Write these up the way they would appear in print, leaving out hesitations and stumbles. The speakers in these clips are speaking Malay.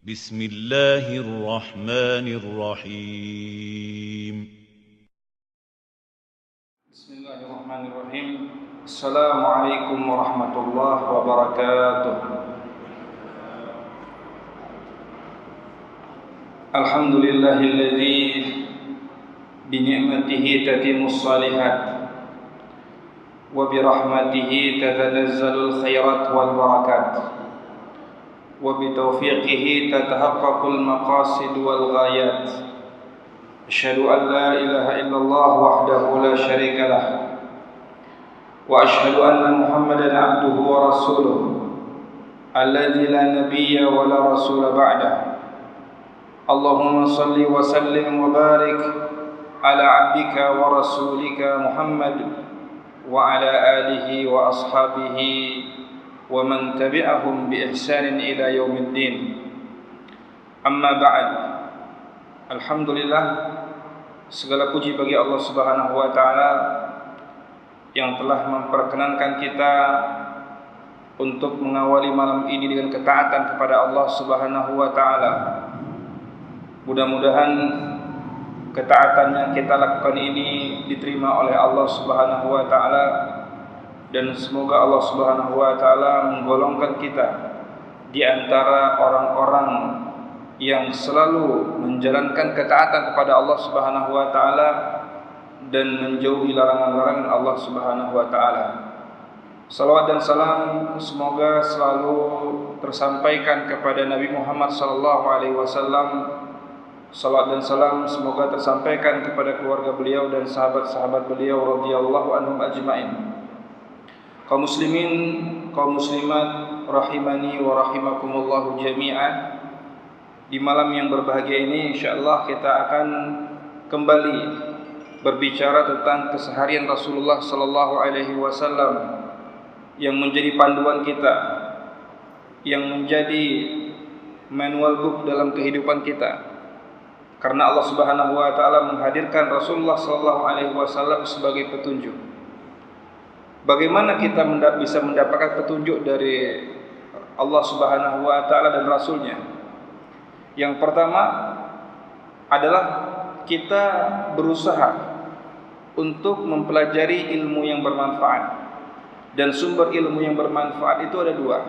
بسم الله الرحمن الرحيم بسم الله الرحمن الرحيم. السلام عليكم ورحمة الله وبركاته. الحمد لله الذي بنعمته تتم الصالحات وبرحمته تتنزل الخيرات والبركات وبتوفيقه تتحقق المقاصد والغايات. أشهد أن لا إله إلا الله وحده لا شريك له وأشهد أن محمدا عبده ورسوله الذي لا نبي ولا رسول بعده. اللهم صل وسلم وبارك على عبدك ورسولك محمد وعلى آله وأصحابه ومن تبعهم بإحسان إلى يوم الدين. أما بعد. Alhamdulillah, segala puji bagi Allah Subhanahu wa taala yang telah memperkenankan kita untuk mengawali malam ini dengan ketaatan kepada Allah Subhanahu wa taala. Mudah-mudahan ketaatan yang kita lakukan ini diterima oleh Allah Subhanahu wa taala, dan semoga Allah Subhanahu wa taala menggolongkan kita di antara orang-orang yang selalu menjalankan ketaatan kepada Allah Subhanahu wa taala dan menjauhi larangan-larangan Allah Subhanahu wa taala. Salawat dan salam semoga selalu tersampaikan kepada Nabi Muhammad sallallahu alaihi wasallam. Salawat dan salam semoga tersampaikan kepada keluarga beliau dan sahabat-sahabat beliau radhiyallahu anhum ajmain. Kaum muslimin, kaum muslimat rahimani wa rahimakumullah jami'an. Di malam yang berbahagia ini insyaallah kita akan kembali berbicara tentang keseharian Rasulullah sallallahu alaihi wasallam yang menjadi panduan kita, yang menjadi manual book dalam kehidupan kita. Karena Allah Subhanahu wa taala menghadirkan Rasulullah sallallahu alaihi wasallam sebagai petunjuk. Bagaimana kita bisa mendapatkan petunjuk dari Allah Subhanahu wa taala dan Rasulnya? Yang pertama adalah kita berusaha untuk mempelajari ilmu yang bermanfaat. Dan sumber ilmu yang bermanfaat itu ada dua,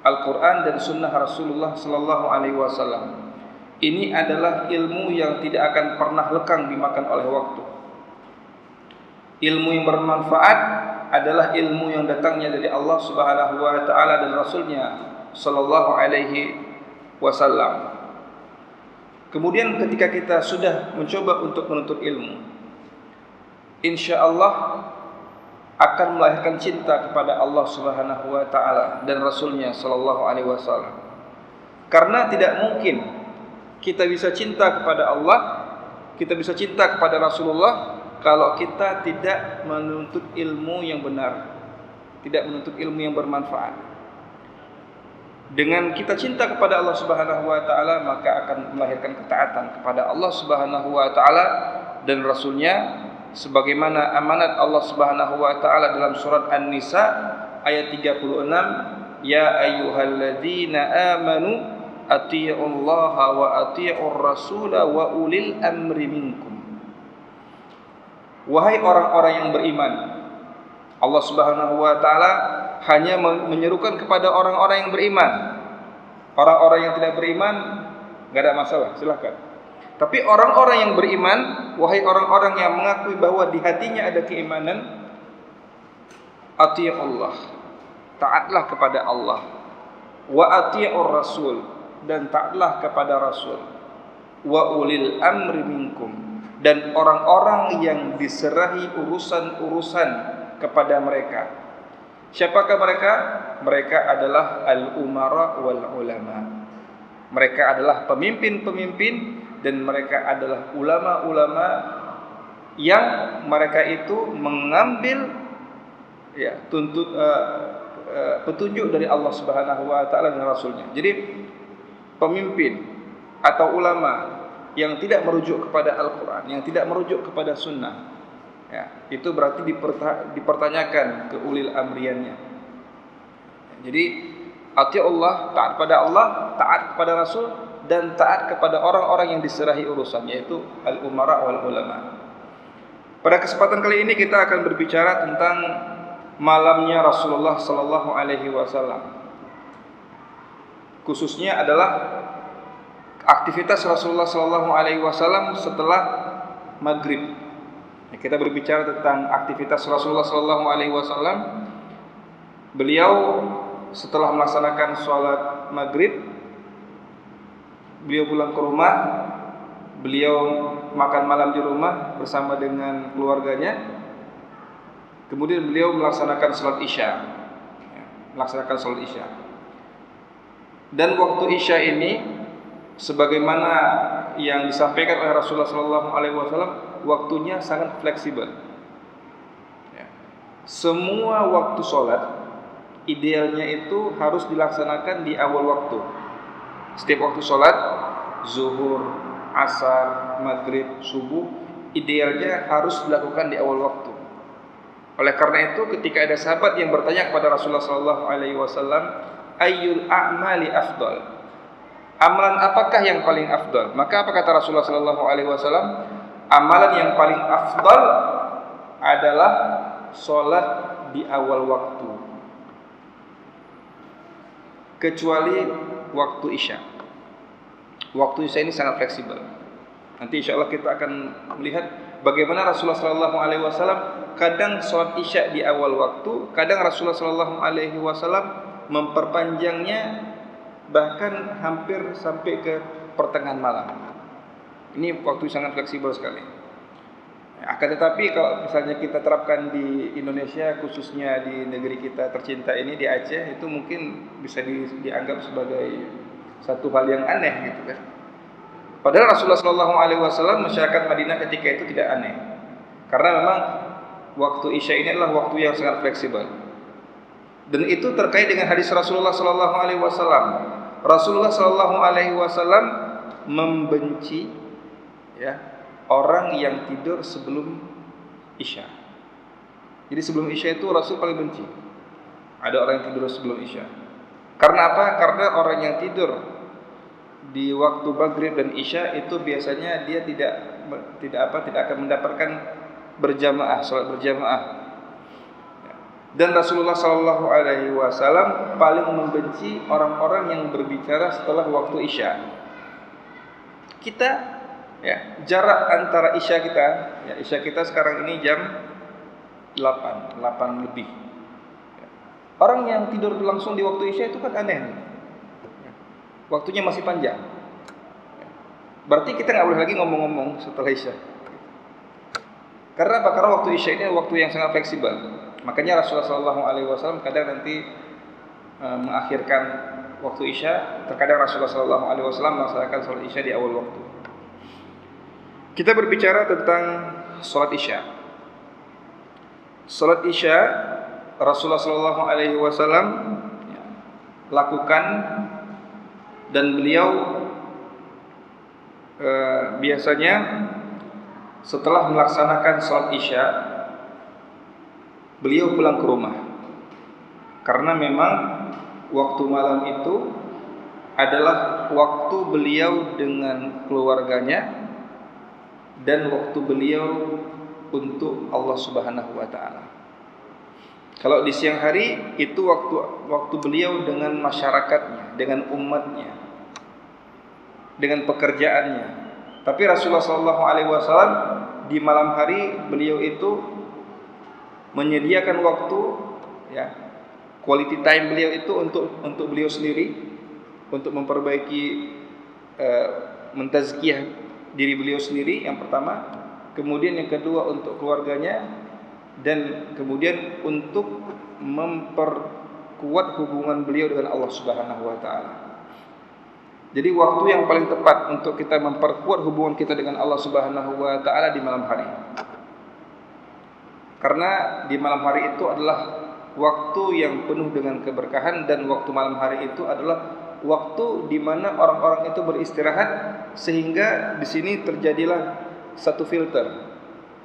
Al-Quran dan Sunnah Rasulullah sallallahu alaihi wasallam. Ini adalah ilmu yang tidak akan pernah lekang dimakan oleh waktu. Ilmu yang bermanfaat adalah ilmu yang datangnya dari Allah Subhanahu wa taala dan Rasulnya sallallahu alaihi wasallam. Kemudian ketika kita sudah mencoba untuk menuntut ilmu, insyaallah akan melahirkan cinta kepada Allah Subhanahu wa taala dan Rasulnya sallallahu alaihi wasallam. Karena tidak mungkin kita bisa cinta kepada Allah, kita bisa cinta kepada Rasulullah kalau kita tidak menuntut ilmu yang benar, tidak menuntut ilmu yang bermanfaat. Dengan kita cinta kepada Allah Subhanahu wa taala, maka akan melahirkan ketaatan kepada Allah Subhanahu wa taala dan Rasulnya, sebagaimana amanat Allah Subhanahu wa taala dalam surat An-Nisa ayat 36, ya ayyuhalladzina amanu atti'ullaha wa atti'ur rasula wa ulil amri minkum. Wahai orang-orang yang beriman, Allah Subhanahu wa taala hanya menyerukan kepada orang-orang yang beriman. Orang-orang yang tidak beriman enggak ada masalah, silakan. Tapi orang-orang yang beriman, wahai orang-orang yang mengakui bahwa di hatinya ada keimanan, atii'ullah, taatlah kepada Allah, wa atii'ur rasul, dan taatlah kepada Rasul, wa ulil amri minkum, dan orang-orang yang diserahi urusan-urusan kepada mereka. Siapakah mereka? Mereka adalah al-umara wal ulama. Mereka adalah pemimpin-pemimpin dan mereka adalah ulama-ulama yang mereka itu mengambil petunjuk dari Allah Subhanahu wa taala dan Rasulnya. Jadi pemimpin atau ulama yang tidak merujuk kepada Al-Quran, yang tidak merujuk kepada Sunnah, itu berarti dipertanyakan ke ulil amriannya. Jadi Ati Allah, taat pada Allah, taat kepada Rasul, dan taat kepada orang-orang yang diserahi urusan, yaitu al-umara wal ulama. Pada kesempatan kali ini kita akan berbicara tentang malamnya Rasulullah sallallahu alaihi wasallam. Khususnya adalah aktivitas Rasulullah sallallahu alaihi wasallam setelah maghrib. Kita berbicara tentang aktivitas Rasulullah sallallahu alaihi wasallam. Beliau setelah melaksanakan sholat maghrib, beliau pulang ke rumah, beliau makan malam di rumah bersama dengan keluarganya. Kemudian beliau melaksanakan sholat isya, Dan waktu isya ini, sebagaimana yang disampaikan oleh Rasulullah SAW, waktunya sangat fleksibel. Semua waktu sholat idealnya itu harus dilaksanakan di awal waktu. Setiap waktu sholat, zuhur, asar, maghrib, subuh, idealnya harus dilakukan di awal waktu. Oleh karena itu, ketika ada sahabat yang bertanya kepada Rasulullah SAW, ayyul a'mali afdal? Amalan apakah yang paling afdal? Maka apa kata Rasulullah SAW? Amalan yang paling afdal adalah sholat di awal waktu, kecuali waktu isya. Waktu isya ini sangat fleksibel. Nanti insya Allah kita akan melihat bagaimana Rasulullah SAW kadang sholat isya di awal waktu, kadang Rasulullah SAW memperpanjangnya bahkan hampir sampai ke pertengahan malam. Ini waktu sangat fleksibel sekali. Akan tetapi kalau misalnya kita terapkan di Indonesia, khususnya di negeri kita tercinta ini, di Aceh, itu mungkin bisa dianggap sebagai satu hal yang aneh gitu kan. Padahal Rasulullah SAW masyarakat Madinah ketika itu tidak aneh, karena memang waktu isya ini adalah waktu yang sangat fleksibel. Dan itu terkait dengan hadis Rasulullah SAW. Rasulullah SAW membenci orang yang tidur sebelum isya. Jadi sebelum isya itu Rasul paling benci ada orang yang tidur sebelum isya. Karena apa? Karena orang yang tidur di waktu maghrib dan isya itu biasanya dia tidak akan mendapatkan berjamaah, salat berjamaah. Dan Rasulullah SAW paling membenci orang-orang yang berbicara setelah waktu isya. Kita jarak antara isya kita sekarang ini jam 8 lebih. Orang yang tidur langsung di waktu isya itu kan aneh. Waktunya masih panjang. Berarti kita nggak boleh lagi ngomong-ngomong setelah isya. Karena apa? Karena waktu isya ini waktu yang sangat fleksibel. Makanya Rasulullah SAW kadang nanti mengakhirkan waktu isya. Terkadang Rasulullah SAW melaksanakan sholat isya di awal waktu. Kita berbicara tentang sholat isya. Sholat isya Rasulullah SAW lakukan, dan beliau biasanya setelah melaksanakan sholat isya beliau pulang ke rumah, karena memang waktu malam itu adalah waktu beliau dengan keluarganya dan waktu beliau untuk Allah Subhanahu wa taala. Kalau di siang hari itu waktu beliau dengan masyarakatnya, dengan umatnya, dengan pekerjaannya. Tapi Rasulullah SAW di malam hari beliau itu menyediakan waktu, quality time beliau itu untuk beliau sendiri, untuk memperbaiki mentazkiyah diri beliau sendiri yang pertama, kemudian yang kedua untuk keluarganya, dan kemudian untuk memperkuat hubungan beliau dengan Allah Subhanahu wa taala. Jadi waktu yang paling tepat untuk kita memperkuat hubungan kita dengan Allah Subhanahu wa taala di malam hari. Karena di malam hari itu adalah waktu yang penuh dengan keberkahan, dan waktu malam hari itu adalah waktu di mana orang-orang itu beristirahat, sehingga di sini terjadilah satu filter.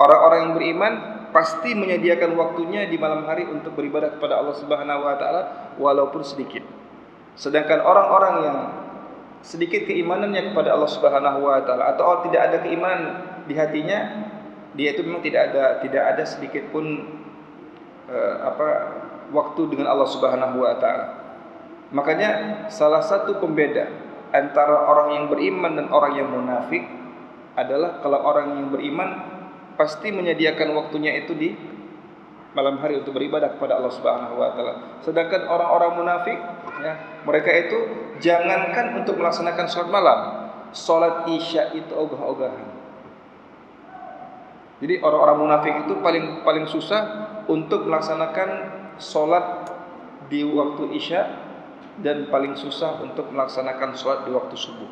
Orang-orang yang beriman pasti menyediakan waktunya di malam hari untuk beribadah kepada Allah Subhanahu wa taala walaupun sedikit. Sedangkan orang-orang yang sedikit keimanannya kepada Allah Subhanahu wa taala atau tidak ada keimanan di hatinya, dia itu memang tidak ada sedikit pun waktu dengan Allah Subhanahu wa taala. Makanya salah satu pembeda antara orang yang beriman dan orang yang munafik adalah kalau orang yang beriman pasti menyediakan waktunya itu di malam hari untuk beribadah kepada Allah Subhanahu wa taala. Sedangkan orang-orang munafik, ya, mereka itu jangankan untuk melaksanakan salat malam, salat Isya itu ogah-ogahan. Jadi orang-orang munafik itu paling susah untuk melaksanakan salat di waktu Isya dan paling susah untuk melaksanakan salat di waktu subuh.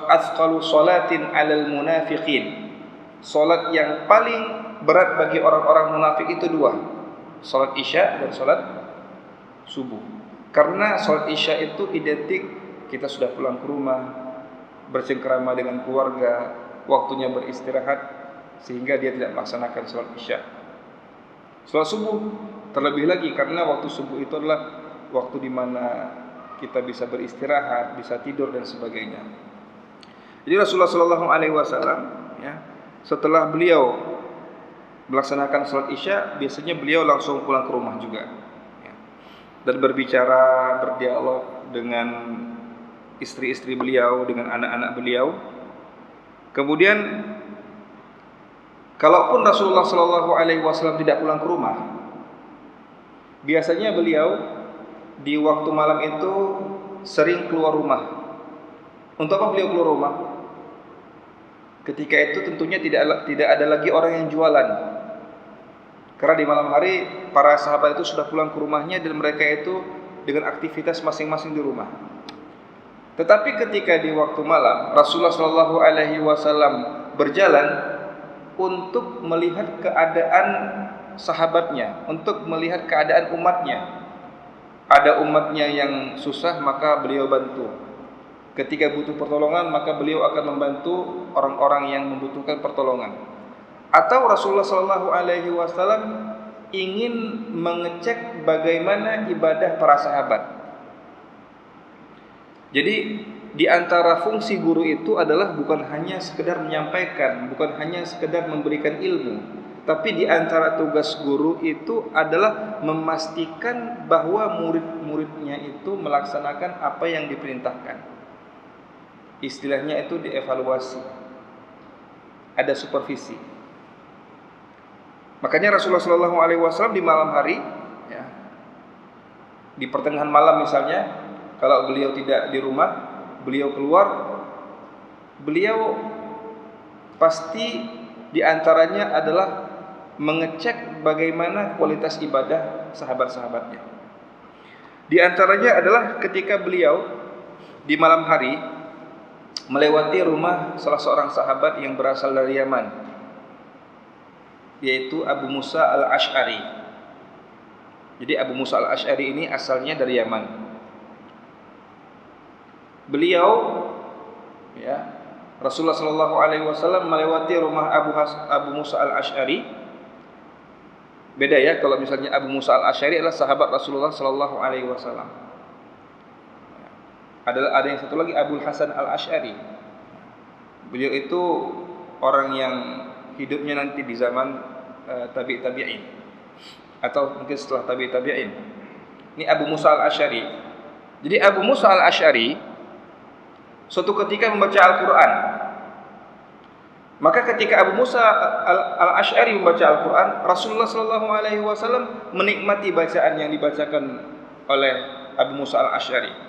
Asqalu salatin 'alal munafiqin. Salat yang paling berat bagi orang-orang munafik itu dua, salat Isya dan salat subuh. Karena salat Isya itu identik kita sudah pulang ke rumah, bercengkrama dengan keluarga, waktunya beristirahat, sehingga dia tidak melaksanakan salat Isya. Salat subuh terlebih lagi karena waktu subuh itu adalah waktu di mana kita bisa beristirahat, bisa tidur dan sebagainya. Jadi Rasulullah sallallahu alaihi wasallam, ya, setelah beliau melaksanakan salat Isya, biasanya beliau langsung pulang ke rumah juga, ya, dan berbicara, berdialog dengan istri-istri beliau, dengan anak-anak beliau. Kemudian kalaupun Rasulullah sallallahu alaihi wasallam tidak pulang ke rumah, biasanya beliau di waktu malam itu sering keluar rumah. Untuk apa beliau keluar rumah? Ketika itu tentunya tidak ada lagi orang yang jualan. Karena di malam hari para sahabat itu sudah pulang ke rumahnya dan mereka itu dengan aktivitas masing-masing di rumah. Tetapi ketika di waktu malam Rasulullah sallallahu alaihi wasallam berjalan untuk melihat keadaan sahabatnya, untuk melihat keadaan umatnya. Ada umatnya yang susah, maka beliau bantu. Ketika butuh pertolongan, maka beliau akan membantu orang-orang yang membutuhkan pertolongan. Atau Rasulullah sallallahu alaihi wasallam ingin mengecek bagaimana ibadah para sahabat. Jadi di antara fungsi guru itu adalah bukan hanya sekedar menyampaikan, bukan hanya sekedar memberikan ilmu, tapi di antara tugas guru itu adalah memastikan bahwa murid-muridnya itu melaksanakan apa yang diperintahkan. Istilahnya itu dievaluasi, ada supervisi. Makanya Rasulullah sallallahu alaihi wasallam di malam hari, ya, di pertengahan malam misalnya, kalau beliau tidak di rumah, beliau keluar, beliau pasti di antaranya adalah mengecek bagaimana kualitas ibadah sahabat-sahabatnya. Di antaranya adalah ketika beliau di malam hari melewati rumah salah seorang sahabat yang berasal dari Yaman, yaitu Abu Musa al-Ash'ari. Jadi Abu Musa al-Ash'ari ini asalnya dari Yaman. Beliau, ya, Rasulullah sallallahu alaihi wasallam melewati rumah Abu Musa al-Ash'ari. Beda ya, kalau misalnya Abu Musa al-Ash'ari adalah sahabat Rasulullah sallallahu alaihi wasallam. Ada yang satu lagi, Abu Hasan al-Ash'ari. Beliau itu orang yang hidupnya nanti di zaman tabi'in atau mungkin setelah tabi'in. Ini Abu Musa al-Ash'ari. Jadi Abu Musa al-Ash'ari suatu ketika membaca Al-Quran. Maka ketika Abu Musa al-Ash'ari membaca Al-Quran, Rasulullah SAW menikmati bacaan yang dibacakan oleh Abu Musa al-Ash'ari.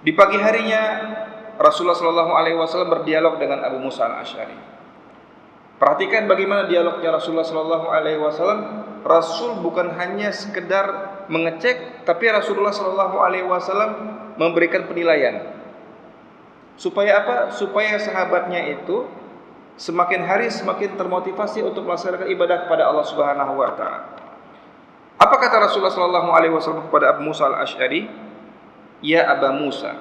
Di pagi harinya Rasulullah SAW berdialog dengan Abu Musa al-Ash'ari. Perhatikan bagaimana dialognya Rasulullah SAW. Rasul bukan hanya sekedar mengecek, tapi Rasulullah SAW memberikan penilaian. Supaya apa? Supaya sahabatnya itu semakin hari semakin termotivasi untuk melaksanakan ibadah kepada Allah Subhanahu wa taala. Apa kata Rasulullah SAW kepada Abu Musa al-Ash'ari? Ya Aba Musa,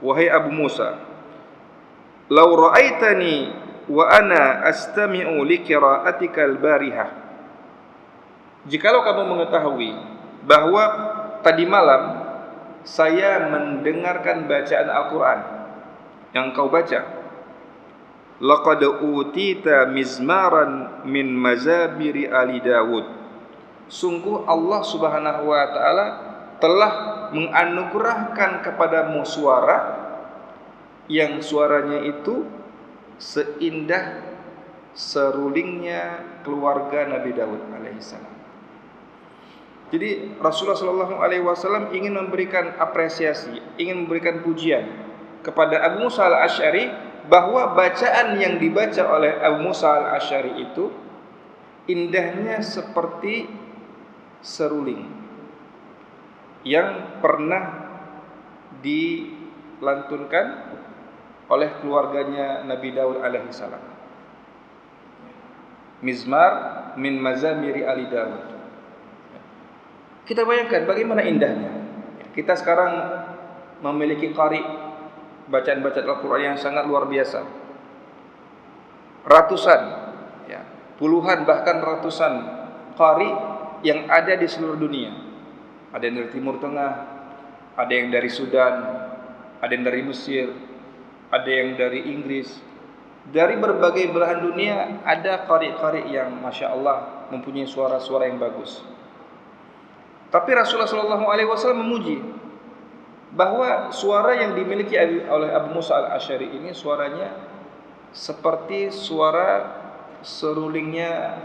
wahai Abu Musa, law ra'aitani wa ana astami'u li qira'atika al-barihah. Jikalau kamu mengetahui bahwa tadi malam saya mendengarkan bacaan Al-Quran yang kau baca. Laqad utita mizmaran min mazabiri ali Dawud. Sungguh Allah Subhanahu wa taala telah menganugerahkan kepadamu suara yang suaranya itu seindah serulingnya keluarga Nabi Daud alaihissalam. Jadi Rasulullah sallallahu alaihi wasallam ingin memberikan apresiasi, ingin memberikan pujian kepada Abu Musa al-Asy'ari bahwa bacaan yang dibaca oleh Abu Musa al-Asy'ari itu indahnya seperti seruling yang pernah dilantunkan oleh keluarganya Nabi Daud alaihissalam. Mizmar min mazamiri ali Daud. Kita bayangkan bagaimana indahnya. Kita sekarang memiliki qari, bacaan-bacaan Al-Quran yang sangat luar biasa. Ratusan, ya, puluhan bahkan ratusan qari yang ada di seluruh dunia. Ada yang dari Timur Tengah, ada yang dari Sudan, ada yang dari Mesir, ada yang dari Inggris. Dari berbagai belahan dunia ada qari-qari yang Masya Allah mempunyai suara-suara yang bagus. Tapi Rasulullah SAW memuji bahwa suara yang dimiliki oleh Abu Musa al-Asy'ari ini suaranya seperti suara serulingnya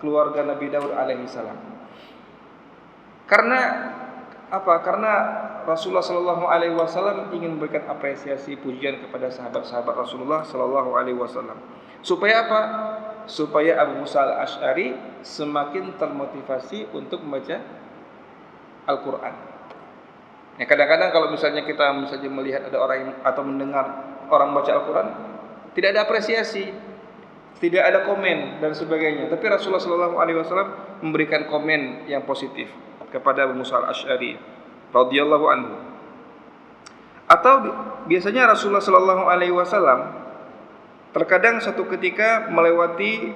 keluarga Nabi Daud alaihissalam. Karena apa? Karena Rasulullah SAW ingin memberikan apresiasi pujian kepada sahabat-sahabat Rasulullah SAW. Supaya apa? Supaya Abu Musa al-Asy'ari semakin termotivasi untuk membaca Al-Quran. Ya, kadang-kadang kalau misalnya kita melihat ada orang yang, atau mendengar orang baca Al-Quran, tidak ada apresiasi, tidak ada komen dan sebagainya. Tapi Rasulullah SAW memberikan komen yang positif kepada Abu Musa al-Asy'ari radhiyallahu anhu. Atau biasanya Rasulullah SAW terkadang satu ketika melewati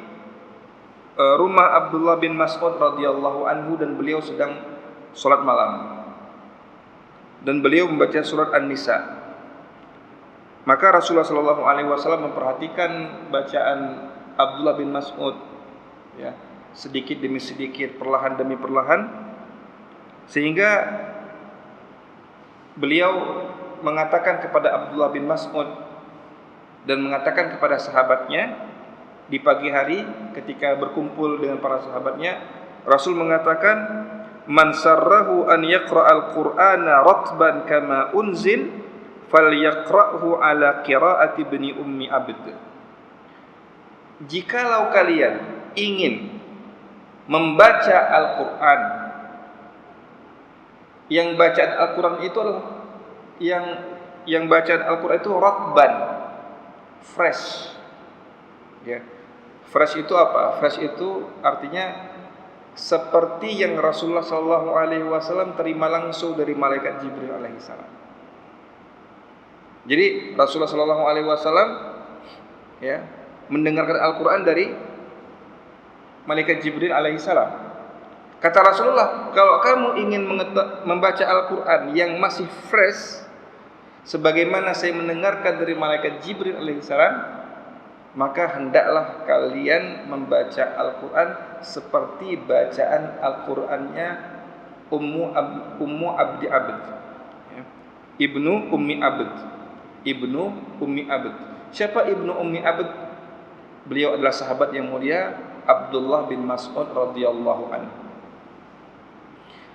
rumah Abdullah bin Mas'ud radhiyallahu anhu dan beliau sedang salat malam dan beliau membaca surat An-Nisa. Maka Rasulullah SAW memperhatikan bacaan Abdullah bin Mas'ud, ya, sedikit demi sedikit, perlahan demi perlahan, sehingga beliau mengatakan kepada Abdullah bin Mas'ud dan mengatakan kepada sahabatnya di pagi hari ketika berkumpul dengan para sahabatnya, Rasul mengatakan, man sarrahu an yaqra'al Qur'ana ratban kama unzil falyaqra'hu ala qira'ati ibni ummi abd. Jikalau kalian ingin membaca Al-Quran, yang bacaan Al-Quran itu adalah yang bacaan Al-Quran itu ratban, fresh. Ya. Fresh itu apa? Fresh itu artinya seperti yang Rasulullah SAW terima langsung dari malaikat Jibril alaihissalam. Jadi Rasulullah SAW ya, mendengarkan Al-Quran dari malaikat Jibril alaihissalam. Kata Rasulullah, kalau kamu ingin membaca Al-Quran yang masih fresh, sebagaimana saya mendengarkan dari malaikat Jibril alaihissalam, maka hendaklah kalian membaca Al-Quran seperti bacaan Al-Qurannya Ummu Abdi Abd, ya. Ibnu Ummi Abd. Ibnu Ummi Abd. Siapa Ibnu Ummi Abd? Beliau adalah sahabat yang mulia Abdullah bin Mas'ud radhiyallahu anhu.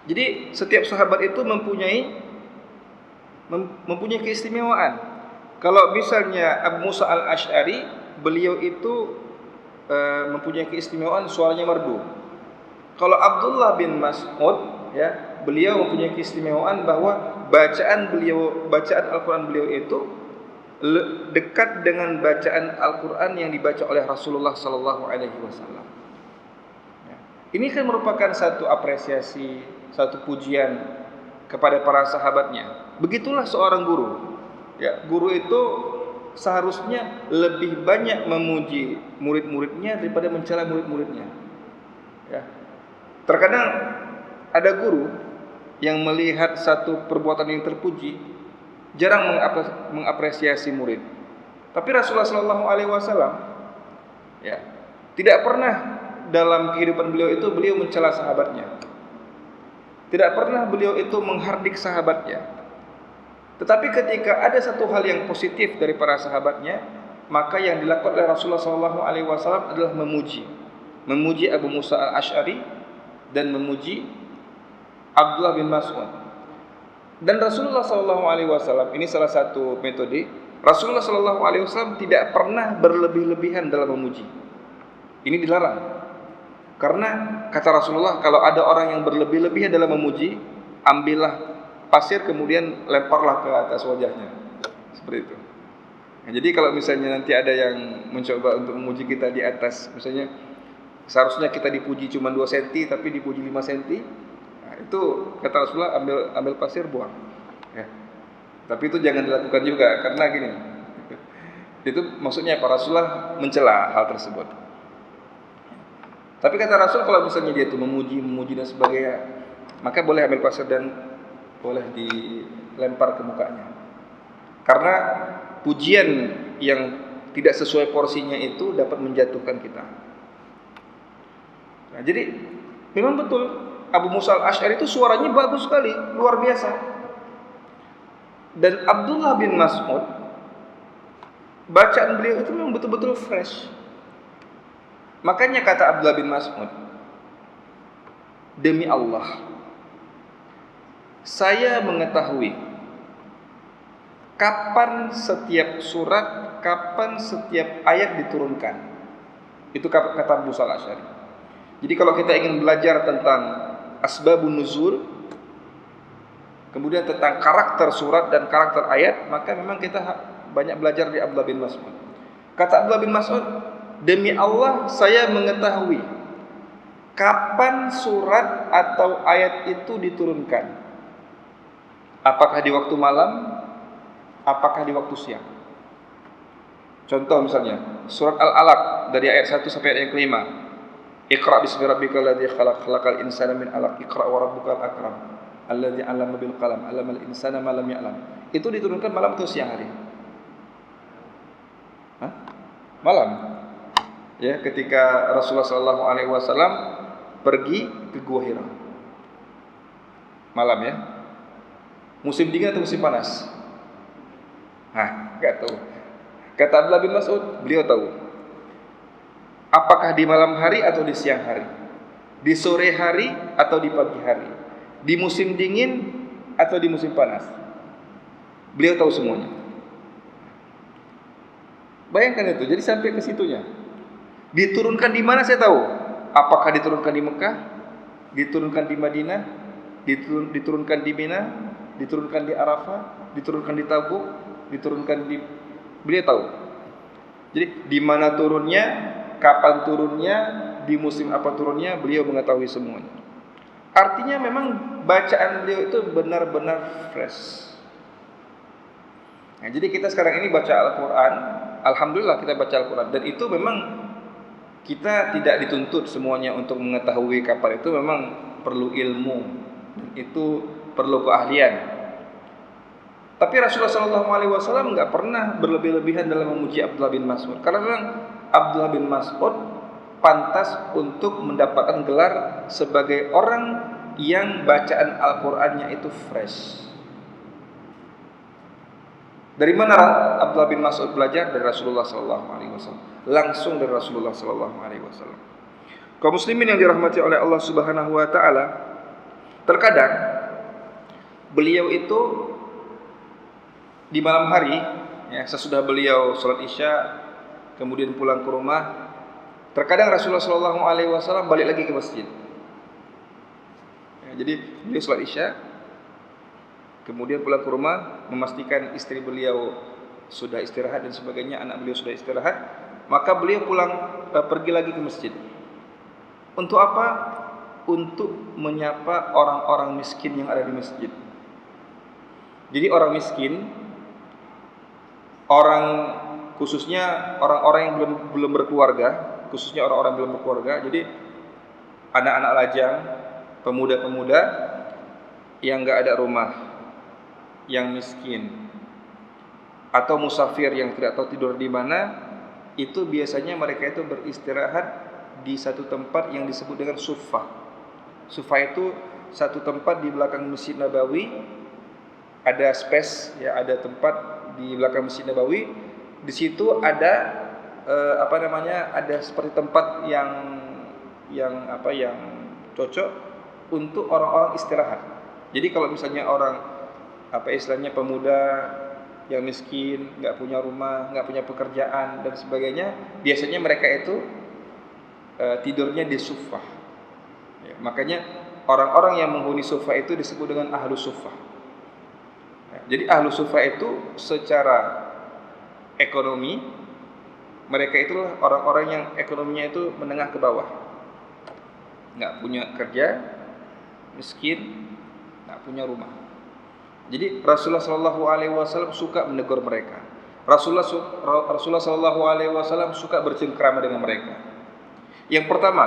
Jadi setiap sahabat itu mempunyai keistimewaan. Kalau misalnya Abu Musa al-Asy'ari, beliau itu mempunyai keistimewaan suaranya merdu. Kalau Abdullah bin Mas'ud, ya, beliau mempunyai keistimewaan bahwa bacaan Al-Quran beliau itu dekat dengan bacaan Al-Quran yang dibaca oleh Rasulullah sallallahu alaihi wasallam. Ini kan merupakan satu apresiasi, satu pujian kepada para sahabatnya. Begitulah seorang guru. Ya, guru itu seharusnya lebih banyak memuji murid-muridnya daripada mencela murid-muridnya. Ya. Terkadang ada guru yang melihat satu perbuatan yang terpuji jarang mengapresiasi murid. Tapi Rasulullah Shallallahu Alaihi Wasallam ya tidak pernah dalam kehidupan beliau itu beliau mencela sahabatnya. Tidak pernah beliau itu menghardik sahabatnya. Tetapi ketika ada satu hal yang positif dari para sahabatnya, maka yang dilakukan oleh Rasulullah Shallallahu Alaihi Wasallam adalah memuji Abu Musa al-Ash'ari dan memuji Abdullah bin Mas'ud. Dan Rasulullah Shallallahu Alaihi Wasallam ini salah satu metode. Rasulullah Shallallahu Alaihi Wasallam tidak pernah berlebih-lebihan dalam memuji. Ini dilarang. Karena kata Rasulullah, kalau ada orang yang berlebih-lebihan dalam memuji, ambillah pasir kemudian lemparlah ke atas wajahnya. Seperti itu. Nah, jadi kalau misalnya nanti ada yang mencoba untuk memuji kita di atas, misalnya seharusnya kita dipuji cuma 2 cm tapi dipuji 5 cm, nah, itu kata Rasulullah, ambil pasir buang. Ya. Tapi itu jangan dilakukan juga, karena gini, itu maksudnya para Rasulullah mencela hal tersebut. Tapi kata Rasul, kalau misalnya dia itu memuji dan sebagainya, maka boleh ambil pasir dan boleh dilempar ke mukanya. Karena pujian yang tidak sesuai porsinya itu dapat menjatuhkan kita. Nah, jadi memang betul Abu Musa al-Ash'ari itu suaranya bagus sekali, luar biasa. Dan Abdullah bin Mas'ud, bacaan beliau itu memang betul-betul fresh. Makanya kata Abdullah bin Mas'ud, demi Allah, saya mengetahui kapan setiap surat, kapan setiap ayat diturunkan. Itu kata Abu Musa al-Ash'ari. Jadi kalau kita ingin belajar tentang asbabun nuzul, kemudian tentang karakter surat dan karakter ayat, maka memang kita banyak belajar di Abdullah bin Mas'ud. Kata Abdullah bin Mas'ud, demi Allah saya mengetahui kapan surat atau ayat itu diturunkan. Apakah di waktu malam, apakah di waktu siang. Contoh misalnya surat Al-Alaq dari ayat 1 sampai ayat yang kelima. Iqra bismi rabbikal ladzi khalaq, khalaqal insana min 'alaq, iqra wa rabbukal akram, alladzi 'allama bil qalam, 'allamal insana ma lam ya'lam. Itu diturunkan malam atau siang hari? Malam. Ya, ketika Rasulullah Shallallahu Alaihi Wasallam pergi ke Gua Hira. Malam ya. Musim dingin atau musim panas? Enggak tahu. Kata Abdullah bin Mas'ud, beliau tahu. Apakah di malam hari atau di siang hari? Di sore hari atau di pagi hari? Di musim dingin atau di musim panas? Beliau tahu semuanya. Bayangkan itu, jadi sampai ke situnya. Diturunkan di mana saya tahu. Apakah diturunkan di Mekah, diturunkan di Madinah, diturunkan di Mina, diturunkan di Arafah, diturunkan di Tabuk, diturunkan di, beliau tahu. Jadi di mana turunnya, kapan turunnya, di musim apa turunnya, beliau mengetahui semuanya. Artinya memang bacaan beliau itu benar-benar fresh. Nah, jadi kita sekarang ini baca Al-Quran, alhamdulillah kita baca Al-Quran, dan itu memang kita tidak dituntut semuanya untuk mengetahui kapan. Itu memang perlu ilmu, dan itu perlu keahlian. Tapi Rasulullah SAW nggak pernah berlebih-lebihan dalam memuji Abdullah bin Mas'ud, karena memang Abdullah bin Mas'ud pantas untuk mendapatkan gelar sebagai orang yang bacaan Al-Qur'annya itu fresh. Dari mana Abdullah bin Mas'ud belajar? Dari Rasulullah SAW. Langsung dari Rasulullah SAW. Kaum muslimin yang dirahmati oleh Allah Subhanahu wa taala, terkadang beliau itu di malam hari, ya, sesudah beliau sholat Isya kemudian pulang ke rumah, terkadang Rasulullah SAW balik lagi ke masjid. Ya, jadi beliau sholat Isya kemudian pulang ke rumah, memastikan istri beliau sudah istirahat dan sebagainya, anak beliau sudah istirahat, maka beliau pergi lagi ke masjid. Untuk apa? Untuk menyapa orang-orang miskin yang ada di masjid. Jadi orang miskin, khususnya orang-orang yang belum berkeluarga, khususnya orang-orang belum berkeluarga, jadi anak-anak lajang, pemuda-pemuda, yang enggak ada rumah, yang miskin, atau musafir yang tidak tahu tidur di mana, itu biasanya mereka itu beristirahat di satu tempat yang disebut dengan suffah. Suffah itu satu tempat di belakang Masjid Nabawi, ada space ya, ada tempat di belakang Masjid Nabawi. Di situ ada ada seperti tempat yang cocok untuk orang-orang istirahat. Jadi kalau misalnya orang pemuda yang miskin, nggak punya rumah, nggak punya pekerjaan dan sebagainya, biasanya mereka itu tidurnya di suffah. Ya, makanya orang-orang yang menghuni suffah itu disebut dengan ahlu suffah. Ya, jadi ahlu suffah itu secara ekonomi, mereka itulah orang-orang yang ekonominya itu menengah ke bawah, nggak punya kerja, miskin, nggak punya rumah. Jadi Rasulullah Shallallahu Alaihi Wasallam suka menegur mereka. Rasulullah Shallallahu Alaihi Wasallam suka bercengkrama dengan mereka. Yang pertama,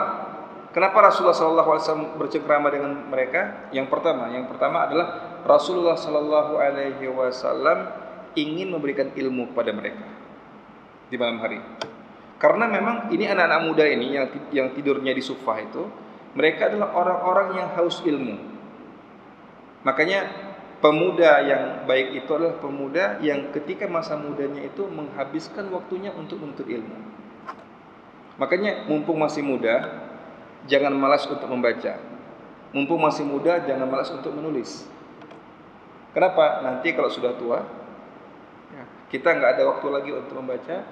kenapa Rasulullah Shallallahu Alaihi Wasallam bercengkrama dengan mereka? Yang pertama adalah Rasulullah Shallallahu Alaihi Wasallam ingin memberikan ilmu kepada mereka di malam hari. Karena memang ini anak-anak muda ini yang tidurnya di suffah itu, mereka adalah orang-orang yang haus ilmu. Makanya pemuda yang baik itu adalah pemuda yang ketika masa mudanya itu menghabiskan waktunya untuk menuntut ilmu. Makanya mumpung masih muda, jangan malas untuk membaca. Mumpung masih muda, jangan malas untuk menulis. Kenapa? Nanti kalau sudah tua, kita nggak ada waktu lagi untuk membaca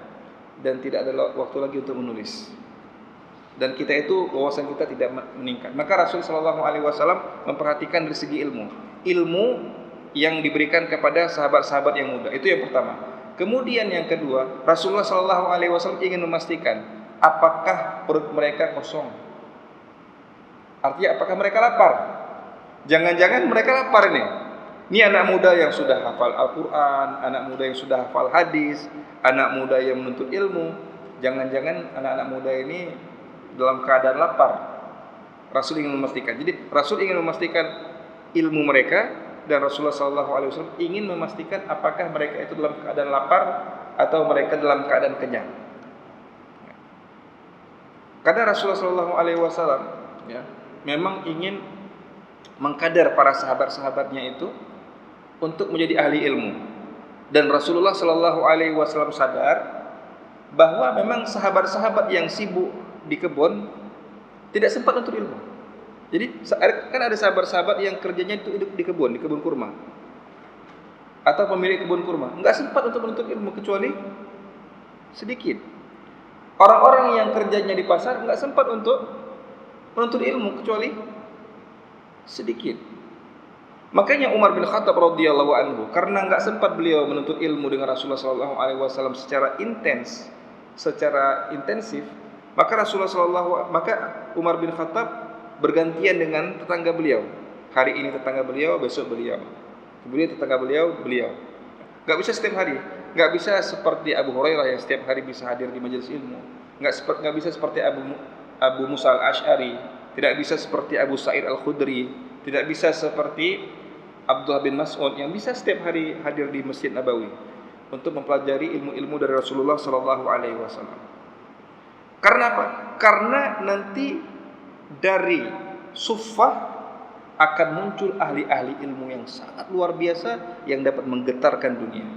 dan tidak ada waktu lagi untuk menulis. Dan kita itu wawasan kita tidak meningkat. Maka Rasul Shallallahu Alaihi Wasallam memperhatikan dari segi ilmu yang diberikan kepada sahabat-sahabat yang muda. Itu yang pertama. Kemudian yang kedua, Rasulullah Shallallahu Alaihi Wasallam ingin memastikan apakah perut mereka kosong. Artinya apakah mereka lapar? Jangan-jangan mereka lapar ini. Ini anak muda yang sudah hafal Al-Quran, anak muda yang sudah hafal hadis, anak muda yang menuntut ilmu. Jangan-jangan anak-anak muda ini dalam keadaan lapar. Rasul ingin memastikan. Jadi Rasul ingin memastikan ilmu mereka, dan Rasulullah SAW ingin memastikan apakah mereka itu dalam keadaan lapar atau mereka dalam keadaan kenyang. Karena Rasulullah SAW memang ingin mengkader para sahabat-sahabatnya itu untuk menjadi ahli ilmu. Dan Rasulullah SAW sadar bahwa memang sahabat-sahabat yang sibuk di kebun tidak sempat untuk ilmu. Jadi kan ada sahabat-sahabat yang kerjanya itu hidup di kebun kurma, atau pemilik kebun kurma, enggak sempat untuk menuntut ilmu kecuali sedikit. Orang-orang yang kerjanya di pasar enggak sempat untuk menuntut ilmu kecuali sedikit. Makanya Umar bin Khattab radhiyallahu anhu, karena enggak sempat beliau menuntut ilmu dengan Rasulullah SAW secara intensif, maka Umar bin Khattab bergantian dengan tetangga beliau. Hari ini tetangga beliau, besok beliau. Kemudian tetangga beliau. Enggak bisa setiap hari. Enggak bisa seperti Abu Hurairah yang setiap hari bisa hadir di majelis ilmu. Enggak bisa seperti Abu Musa al-Asy'ari, tidak bisa seperti Abu Sa'id al-Khudri, tidak bisa seperti Abdullah bin Mas'ud yang bisa setiap hari hadir di Masjid Nabawi untuk mempelajari ilmu-ilmu dari Rasulullah sallallahu alaihi wasallam. Karena apa? Karena nanti dari suffah akan muncul ahli-ahli ilmu yang sangat luar biasa yang dapat menggetarkan dunia.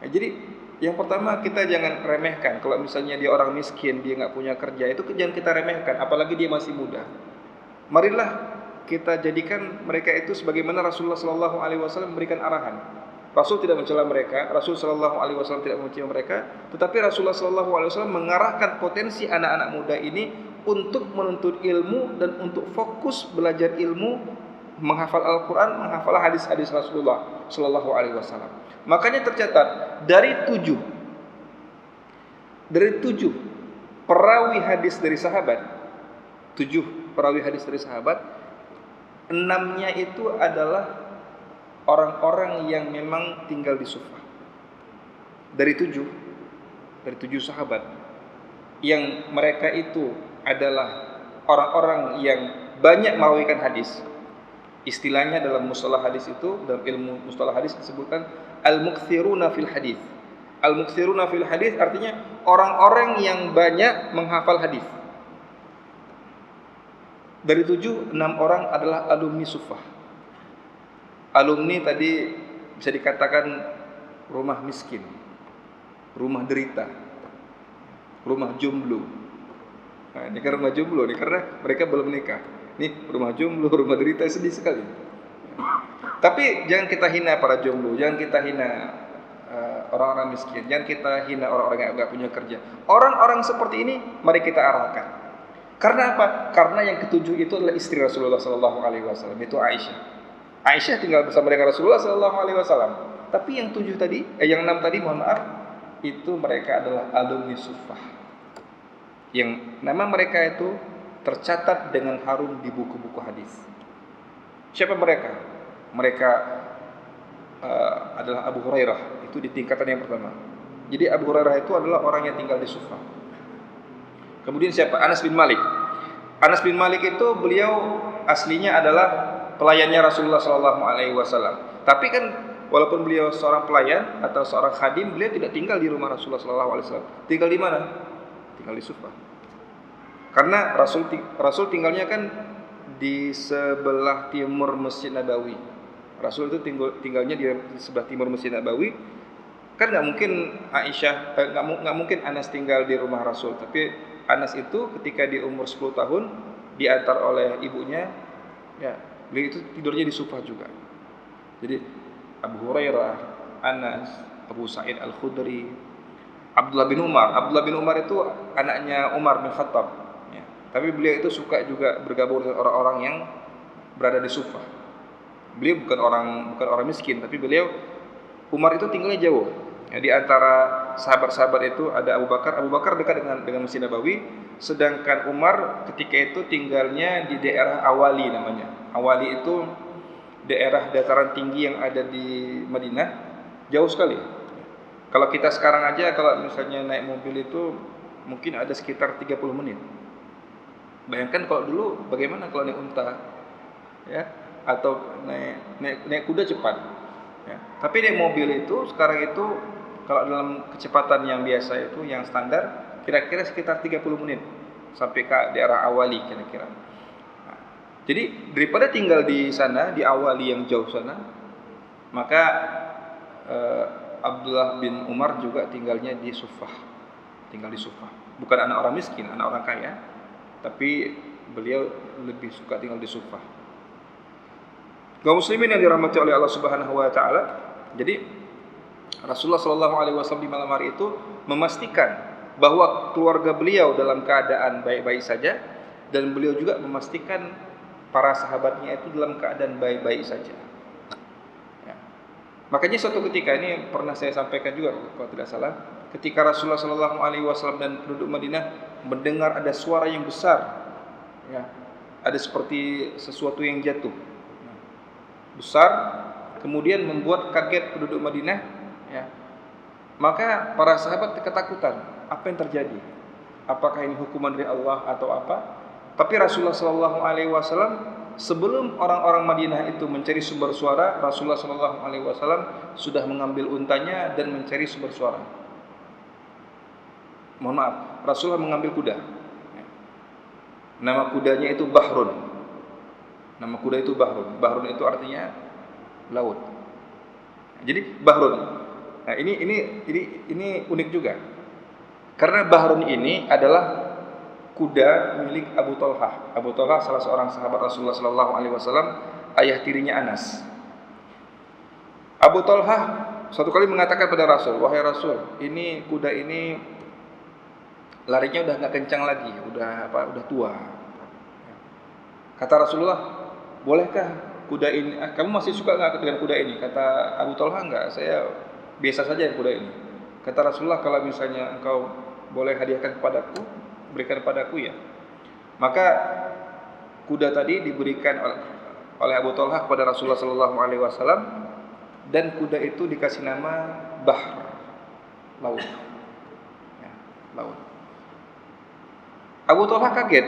Nah, jadi yang pertama kita jangan remehkan. Kalau misalnya dia orang miskin, dia nggak punya kerja, itu jangan kita remehkan. Apalagi dia masih muda. Marilah kita jadikan mereka itu sebagaimana Rasulullah Sallallahu Alaihi Wasallam memberikan arahan. Rasul tidak mencela mereka, Rasul Sallallahu Alaihi Wasallam tidak membenci mereka, tetapi Rasulullah Sallallahu Alaihi Wasallam mengarahkan potensi anak-anak muda ini untuk menuntut ilmu dan untuk fokus belajar ilmu, menghafal Al-Quran, menghafal hadis-hadis Rasulullah Sallallahu Alaihi Wasallam. Makanya tercatat dari tujuh perawi hadis dari sahabat, 6-nya itu adalah orang-orang yang memang tinggal di suffah. Dari tujuh sahabat yang mereka itu adalah orang-orang yang banyak merawikan hadis. Istilahnya dalam mustalah hadis itu, dalam ilmu mustalah hadis disebutkan al-mukthiruna fil hadis. Al-mukthiruna fil hadis artinya orang-orang yang banyak menghafal hadis. Dari 7, 6 orang adalah alumni suffah. Alumni tadi bisa dikatakan rumah miskin, rumah derita, rumah jomblo. Nah, ini kan rumah jomblo nih, karena mereka belum menikah. Nih rumah jomblo, rumah derita, sedih sekali. Tapi jangan kita hina para jomblo, jangan kita hina orang-orang miskin, jangan kita hina orang-orang yang enggak punya kerja. Orang-orang seperti ini mari kita arahkan. Karena apa? Karena yang ketujuh itu adalah istri Rasulullah SAW, itu Aisyah. Aisyah tinggal bersama dengan Rasulullah SAW. Tapi yang 7 tadi, yang 6 tadi, mohon maaf, itu mereka adalah alumni suffah, yang nama mereka itu tercatat dengan harum di buku-buku hadis. Siapa mereka? Mereka adalah Abu Hurairah, itu di tingkatan yang pertama. Jadi Abu Hurairah itu adalah orang yang tinggal di Suffah. Kemudian siapa? Anas bin Malik. Anas bin Malik itu beliau aslinya adalah pelayannya Rasulullah SAW. Tapi kan walaupun beliau seorang pelayan atau seorang khadim, beliau tidak tinggal di rumah Rasulullah SAW. Tinggal di mana? Tinggal di Suffah. Karena Rasul tinggalnya kan di sebelah timur Masjid Nabawi. Rasul itu tinggalnya di sebelah timur Masjid Nabawi. Kan nggak mungkin Aisyah, nggak mungkin Anas tinggal di rumah Rasul. Tapi Anas itu ketika di umur 10 tahun diantar oleh ibunya, ya beliau itu tidurnya di Suffah juga. Jadi Abu Hurairah, Anas, Abu Sa'id Al-Khudri, Abdullah bin Umar. Abdullah bin Umar itu anaknya Umar bin Khattab. Ya. Tapi beliau itu suka juga bergabung dengan orang-orang yang berada di Suffah. Beliau bukan orang miskin, tapi beliau Umar itu tinggalnya jauh. Ya, di antara sahabat-sahabat itu ada Abu Bakar. Abu Bakar dekat dengan Masjid Nabawi, sedangkan Umar ketika itu tinggalnya di daerah Awali namanya. Awali itu daerah dataran tinggi yang ada di Madinah, jauh sekali. Kalau kita sekarang aja kalau misalnya naik mobil itu mungkin ada sekitar 30 menit. Bayangkan kalau dulu bagaimana kalau naik unta, ya, atau naik kuda cepat. Ya. Tapi naik mobil itu sekarang itu kalau dalam kecepatan yang biasa itu yang standar kira-kira sekitar 30 menit sampai ke daerah Awali kira-kira. Nah, jadi daripada tinggal di sana di Awali yang jauh sana, maka Abdullah bin Umar juga tinggalnya di Suffah. Tinggal di Suffah. Bukan anak orang miskin, anak orang kaya, tapi beliau lebih suka tinggal di Suffah. Kaum muslimin yang dirahmati oleh Allah Subhanahu wa taala. Jadi Rasulullah SAW di malam hari itu memastikan bahwa keluarga beliau dalam keadaan baik-baik saja, dan beliau juga memastikan para sahabatnya itu dalam keadaan baik-baik saja. Ya. Makanya suatu ketika, ini pernah saya sampaikan juga kalau tidak salah, ketika Rasulullah SAW dan penduduk Madinah mendengar ada suara yang besar, ya, ada seperti sesuatu yang jatuh besar, kemudian membuat kaget penduduk Madinah, ya. Maka para sahabat ketakutan, apa yang terjadi? Apakah ini hukuman dari Allah atau apa? Tapi Rasulullah SAW sebelum orang-orang Madinah itu mencari sumber suara, Rasulullah SAW sudah mengambil untanya dan mencari sumber suara. Mohon maaf, Rasulullah mengambil kuda. Nama kudanya itu Bahrun. Nama kuda itu Bahrun. Bahrun itu artinya laut. Jadi Bahrun. Nah, ini unik juga. Karena Bahrun ini adalah kuda milik Abu Talhah. Abu Talhah salah seorang sahabat Rasulullah SAW, ayah tirinya Anas. Abu Talhah suatu kali mengatakan pada Rasul, "Wahai Rasul, ini kuda ini larinya udah enggak kencang lagi, udah tua." Kata Rasulullah, "Bolehkah kuda ini, kamu masih suka enggak dengan kuda ini?" Kata Abu Talhah, "Enggak, saya biasa saja kuda ini." Kata Rasulullah, "Kalau misalnya engkau boleh hadiahkan kepadaku, berikan padaku ya." Maka kuda tadi diberikan oleh Abu Talhah kepada Rasulullah SAW, dan kuda itu dikasih nama Bahr, laut. Ya, laut. Abu Talhah kaget.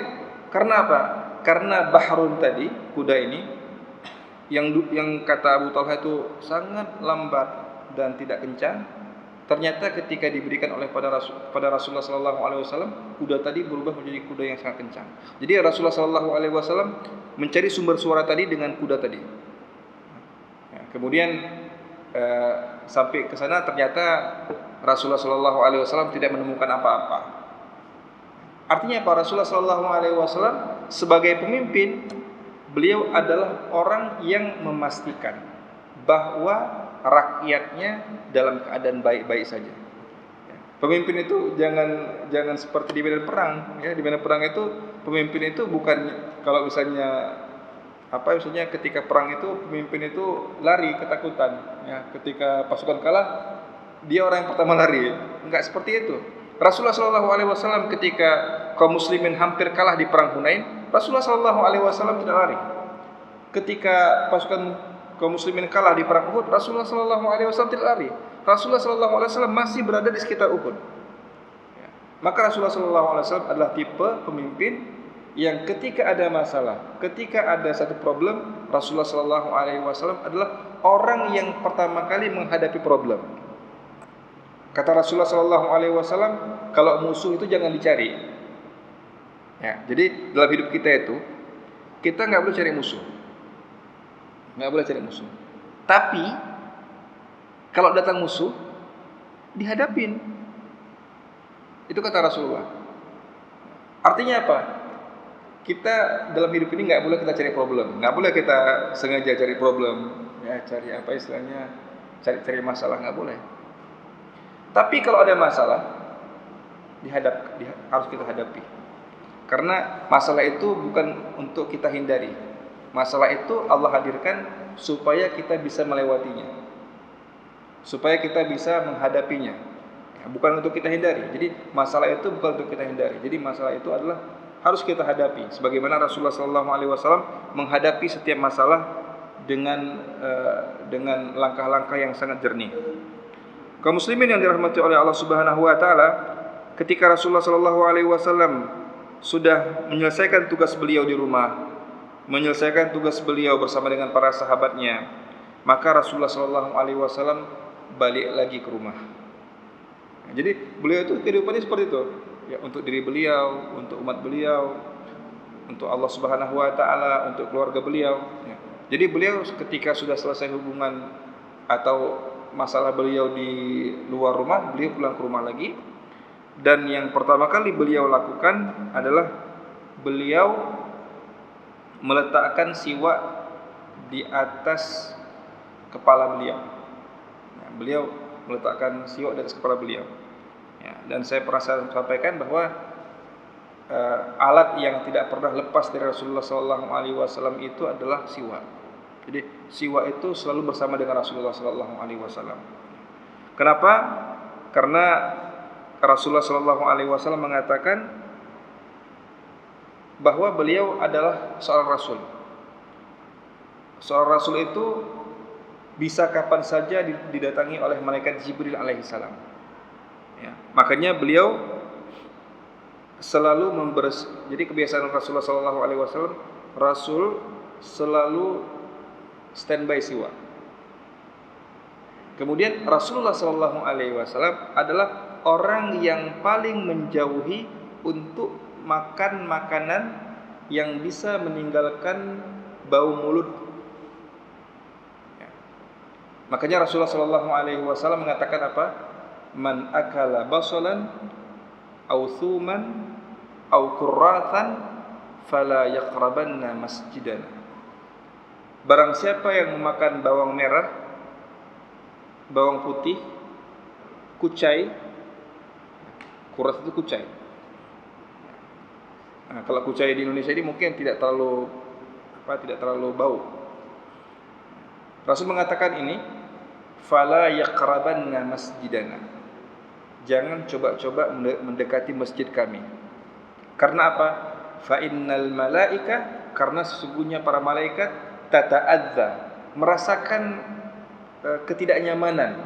Karena apa? Karena Bahrun tadi, kuda ini yang kata Abu Talha itu sangat lambat dan tidak kencang, ternyata ketika diberikan oleh pada Rasulullah sallallahu alaihi wasallam, kuda tadi berubah menjadi kuda yang sangat kencang. Jadi Rasulullah sallallahu alaihi wasallam mencari sumber suara tadi dengan kuda tadi. Ya, kemudian sampai ke sana ternyata Rasulullah sallallahu alaihi wasallam tidak menemukan apa-apa. Artinya apa? Rasulullah sallallahu alaihi wasallam sebagai pemimpin, beliau adalah orang yang memastikan bahwa rakyatnya dalam keadaan baik-baik saja. Pemimpin itu jangan seperti di medan perang. Ya, di medan perang itu pemimpin itu bukan kalau misalnya ketika perang itu pemimpin itu lari ketakutan. Ya, ketika pasukan kalah dia orang yang pertama lari. Enggak seperti itu. Rasulullah Shallallahu Alaihi Wasallam ketika kaum muslimin hampir kalah di perang Hunain, Rasulullah Shallallahu Alaihi Wasallam tidak lari. Ketika pasukan kaum muslimin kalah di perang Uhud, Rasulullah Shallallahu Alaihi Wasallam tidak lari. Rasulullah Shallallahu Alaihi Wasallam masih berada di sekitar Uhud. Ya. Maka Rasulullah Shallallahu Alaihi Wasallam adalah tipe pemimpin yang ketika ada masalah, ketika ada satu problem, Rasulullah Shallallahu Alaihi Wasallam adalah orang yang pertama kali menghadapi problem. Kata Rasulullah Shallallahu Alaihi Wasallam, kalau musuh itu jangan dicari. Ya, jadi dalam hidup kita itu kita nggak boleh cari musuh. Nggak boleh cari musuh. Tapi kalau datang musuh, dihadapin. Itu kata Rasulullah. Artinya apa? Kita dalam hidup ini nggak boleh kita cari problem, nggak boleh kita sengaja cari problem, ya cari apa istilahnya, cari masalah, nggak boleh. Tapi kalau ada masalah, harus kita hadapi. Karena masalah itu bukan untuk kita hindari. Masalah itu Allah hadirkan supaya kita bisa melewatinya, supaya kita bisa menghadapinya, ya, bukan untuk kita hindari. Jadi masalah itu bukan untuk kita hindari. Jadi masalah itu adalah harus kita hadapi. Sebagaimana Rasulullah SAW menghadapi setiap masalah dengan langkah-langkah yang sangat jernih. Kaum muslimin yang dirahmati oleh Allah Subhanahu wa taala, ketika Rasulullah SAW sudah menyelesaikan tugas beliau di rumah, menyelesaikan tugas beliau bersama dengan para sahabatnya, maka Rasulullah SAW balik lagi ke rumah. Jadi beliau itu kehidupannya seperti itu, ya, untuk diri beliau, untuk umat beliau, untuk Allah Subhanahu wa taala, untuk keluarga beliau, ya. Jadi beliau ketika sudah selesai hubungan atau masalah beliau di luar rumah, beliau pulang ke rumah lagi. Dan yang pertama kali beliau lakukan adalah beliau meletakkan siwak di atas kepala beliau. Ya, beliau meletakkan siwak di atas kepala beliau. Ya, dan saya pernah sampaikan bahwa alat yang tidak pernah lepas dari Rasulullah SAW itu adalah siwak. Jadi siwak itu selalu bersama dengan Rasulullah SAW. Kenapa? Karena Rasulullah SAW mengatakan bahwa beliau adalah seorang rasul. Seorang rasul itu bisa kapan saja didatangi oleh malaikat Jibril alaihissalam. Ya, makanya beliau selalu jadi kebiasaan Rasulullah SAW, Rasul selalu standby siwak. Kemudian Rasulullah SAW adalah orang yang paling menjauhi untuk makan makanan yang bisa meninggalkan bau mulut. Ya. Makanya Rasulullah SAW mengatakan apa? Man akala basalan au thuman au kurratan fala yaqrabanna masjidana. Barang siapa yang memakan bawang merah, bawang putih, kucai, kurat itu kucai. Nah, kalau kucai di Indonesia ini mungkin tidak terlalu bau. Rasul mengatakan ini, fala yaqrabanna masjidana. Jangan coba-coba mendekati masjid kami. Karena apa? Fa innal malaika, karena sesungguhnya para malaikat tata'adza, merasakan ketidaknyamanan,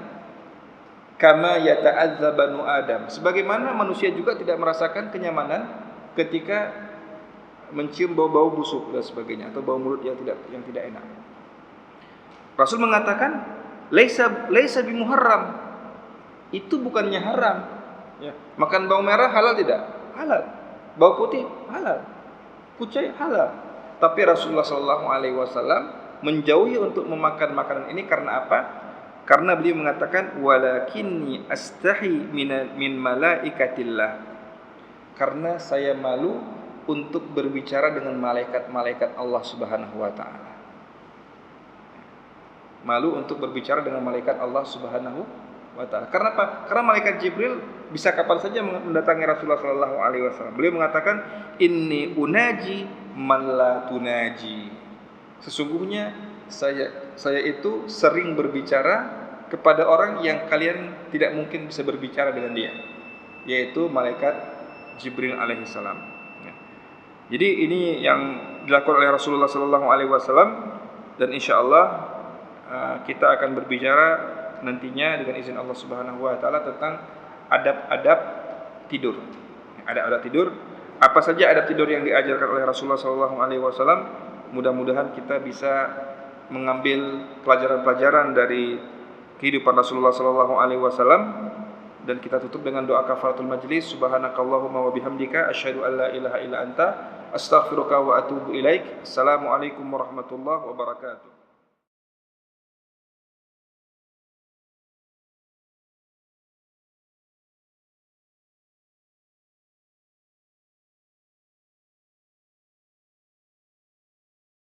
kama yata'adza banu Adam, sebagaimana manusia juga tidak merasakan kenyamanan ketika mencium bau-bau busuk dan sebagainya, atau bau mulut yang tidak enak. Rasul mengatakan laisa bimuharram. Itu bukannya haram. Ya. Makan bawang merah halal tidak? Halal. Bawang putih halal. Kucai halal. Tapi Rasulullah SAW menjauhi untuk memakan makanan ini karena apa? Karena beliau mengatakan walakinni astahi min malaikatillah. Karena saya malu untuk berbicara dengan malaikat-malaikat Allah Subhanahu wa taala. Malu untuk berbicara dengan malaikat Allah Subhanahu wa taala. Karena apa? Karena malaikat Jibril bisa kapan saja mendatangi Rasulullah sallallahu alaihi wasallam. Beliau mengatakan inni unaji man la tunaji. Sesungguhnya saya itu sering berbicara kepada orang yang kalian tidak mungkin bisa berbicara dengan dia, yaitu malaikat Jibril alaihi salam. Jadi ini yang dilakukan oleh Rasulullah sallallahu alaihi wasallam, dan insyaallah kita akan berbicara nantinya dengan izin Allah Subhanahu wa taala tentang adab-adab tidur. Adab-adab tidur, apa saja adab tidur yang diajarkan oleh Rasulullah sallallahu alaihi wasallam. Mudah-mudahan kita bisa mengambil pelajaran-pelajaran dari kehidupan Rasulullah sallallahu alaihi wasallam, dan kita tutup dengan doa kafaratul majlis. Subhanakallahumma wa bihamdika asyhadu an la ilaha illa anta astaghfiruka wa atubu ilaik. Assalamualaikum warahmatullahi wabarakatuh.